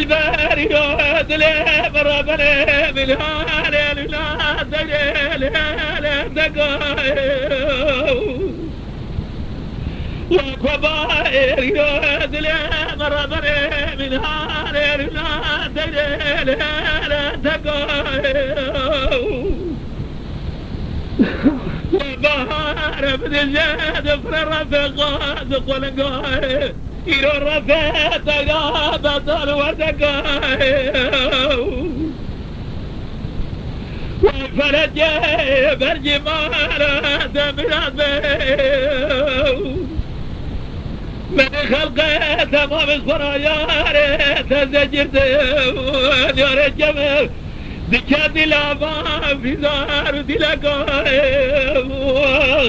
الباري دلي بربنا من هالي لا دلي لا دقايو يا كباير دلي بربنا من هالي لا دلي لا دقايو يا بهار بدل جاد فرفقات قلقاي إلى الرفات غابة وتقايو والفرج بالجمال تبرد من خلقه تمام الخرايا تزجرت يا رجل دكات الأبا في دار دلقايو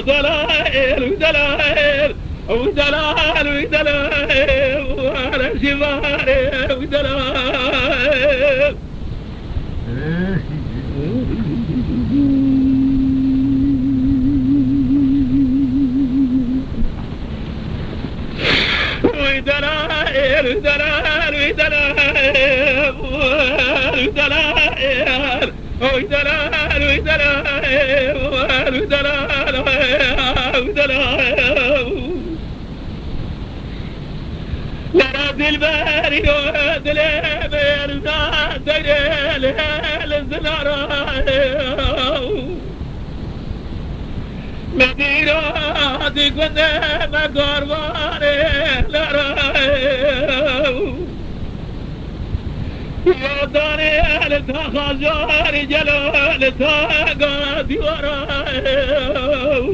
دلائل دلائل ودلال ودلال وعلى شمال ودلال ودلال ودلال ودلال ودلال ودلال ودلال ودلال ودلال لرد الباري دلي بيرنا دلي الزنرايو مديناتي كنا مقرباني لرايو يا داري التخزاري جلال تاقاتي ورايو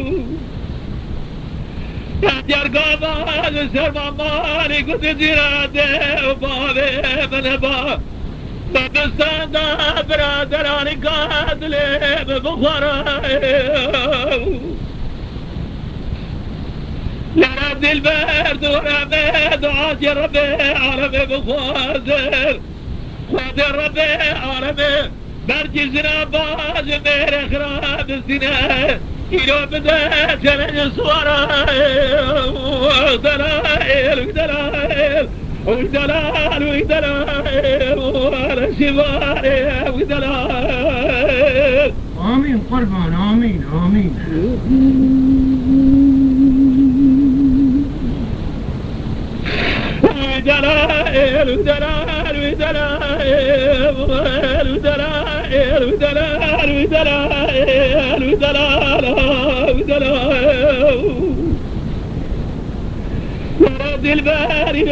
جرقابان سرماماني قد زراده وبابي من باب بابستان دا برادراني قاتلي ببخرايو لرد البرد ورمي دعات يا ربي عربي بخوازر خاطر ربي عربي برجزنا باز مير خراب السنة إلو بدأت من صورايو ودلائل ودلائل ودلال ودلائل وعلى شباري ودلائل آمين قربان آمين آمين ودلائل ودلال ودلائل ودلائل ودلال ودلائل ودلال ودلال ورد الباري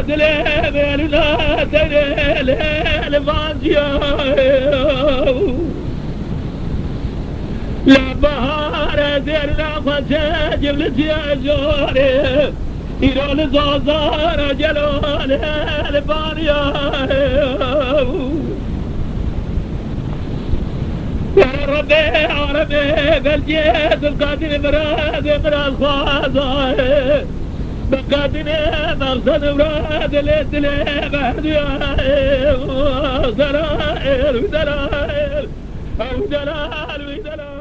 دلي بيرنا دلي الفانجيو لا بهار ديرنا فجاجب لتياجوري إلى الزازار جلال البانيا يا ربي عربي بالجيد القادر مراد خوازاي بقادر مغزن مراد الاتلي بهدياي ودلائل ودلائل ودلال ودلال